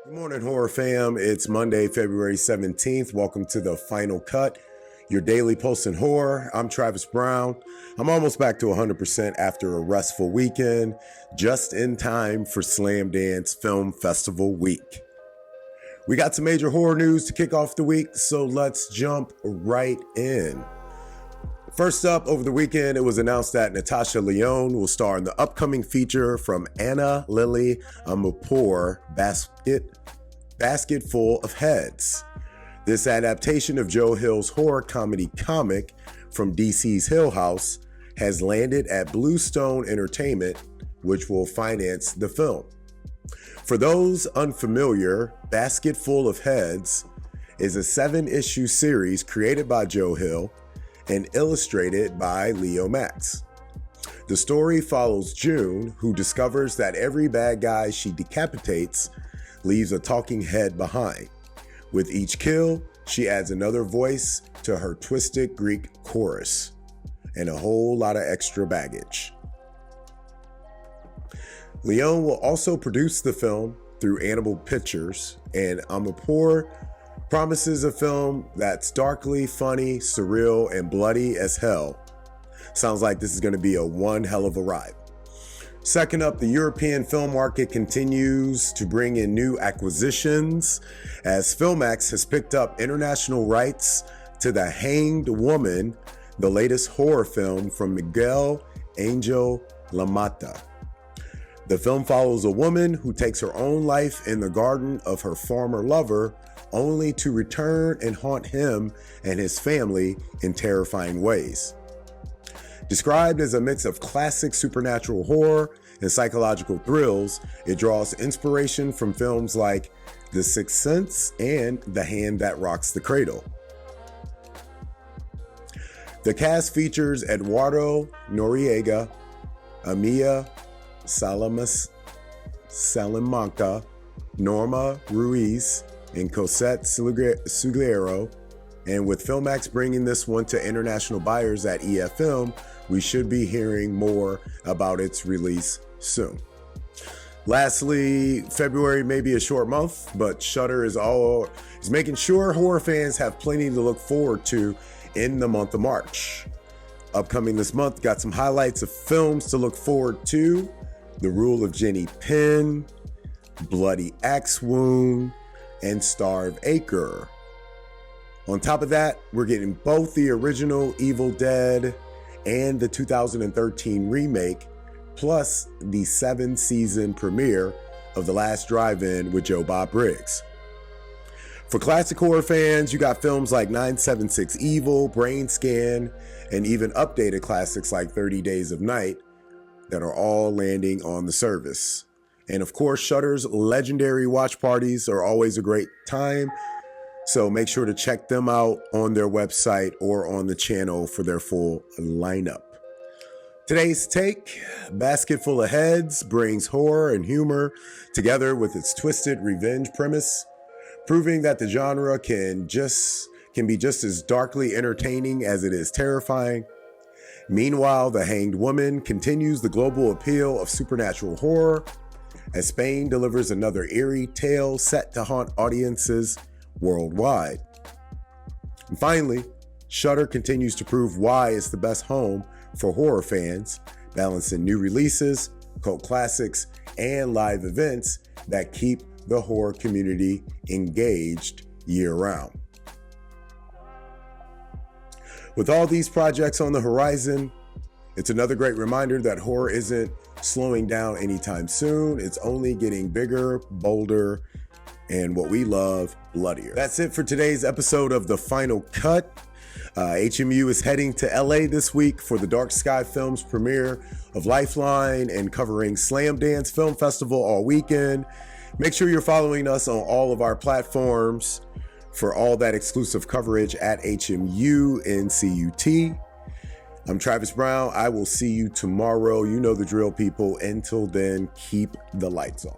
Good morning, horror fam. It's Monday, February 17th. Welcome to the Final Cut, your daily post in horror. I'm Travis Brown. I'm almost back to 100% after a restful weekend, just in time for Slamdance Film Festival week. We got some major horror news to kick off the week, so let's jump right in. First up, over the weekend, it was announced that Natasha Lyonne will star in the upcoming feature from Anna Lily Amirpour, Basketful of Heads. This adaptation of Joe Hill's horror comedy comic from DC's Hill House has landed at Bluestone Entertainment, which will finance the film. For those unfamiliar, Basketful of Heads is a 7-issue series created by Joe Hill and illustrated by Leo Max. The story follows June, who discovers that every bad guy she decapitates leaves a talking head behind. With each kill, she adds another voice to her twisted Greek chorus, and a whole lot of extra baggage. Lyonne will also produce the film through Animal Pictures, and Amirpour promises a film that's darkly funny, surreal, and bloody as hell. Sounds like this is going to be a one hell of a ride. Second up, the European film market continues to bring in new acquisitions as Filmax has picked up international rights to The Hanged Woman, the latest horror film from Miguel Angel Lamata. The film follows a woman who takes her own life in the garden of her former lover, only to return and haunt him and his family in terrifying ways. Described as a mix of classic supernatural horror and psychological thrills, it draws inspiration from films like The Sixth Sense and The Hand That Rocks the Cradle. The cast features Eduardo Noriega, Amia Salamanca, Norma Ruiz, and Cosette Sugliero. And with Filmax bringing this one to international buyers at EFM, we should be hearing more about its release soon. Lastly, February may be a short month, but Shudder is making sure horror fans have plenty to look forward to in the month of March. Upcoming this month, got some highlights of films to look forward to: The Rule of Jenny Penn, Bloody Axe Wound, and Starved Acre. On top of that, we're getting both the original Evil Dead and the 2013 remake, plus the 7-season premiere of The Last Drive-In with Joe Bob Briggs. For classic horror fans, you got films like 976 Evil, Brain Scan, and even updated classics like 30 Days of Night that are all landing on the service. And of course, Shudder's legendary watch parties are always a great time, so make sure to check them out on their website or on the channel for their full lineup. Today's take: Basketful of Heads brings horror and humor together with its twisted revenge premise, proving that the genre can be just as darkly entertaining as it is terrifying. Meanwhile, The Hanged Woman continues the global appeal of supernatural horror as Spain delivers another eerie tale set to haunt audiences worldwide. And finally, Shudder continues to prove why it's the best home for horror fans, balancing new releases, cult classics, and live events that keep the horror community engaged year-round. With all these projects on the horizon, it's another great reminder that horror isn't slowing down anytime soon. It's only getting bigger, bolder, and what we love, bloodier. That's it for today's episode of The Final Cut. HMU is heading to LA this week for the Dark Sky Films premiere of Lifeline and covering Slamdance Film Festival all weekend. Make sure you're following us on all of our platforms for all that exclusive coverage at HMU NCUT. I'm Travis Brown. I will see you tomorrow. You know the drill, people. Until then, keep the lights on.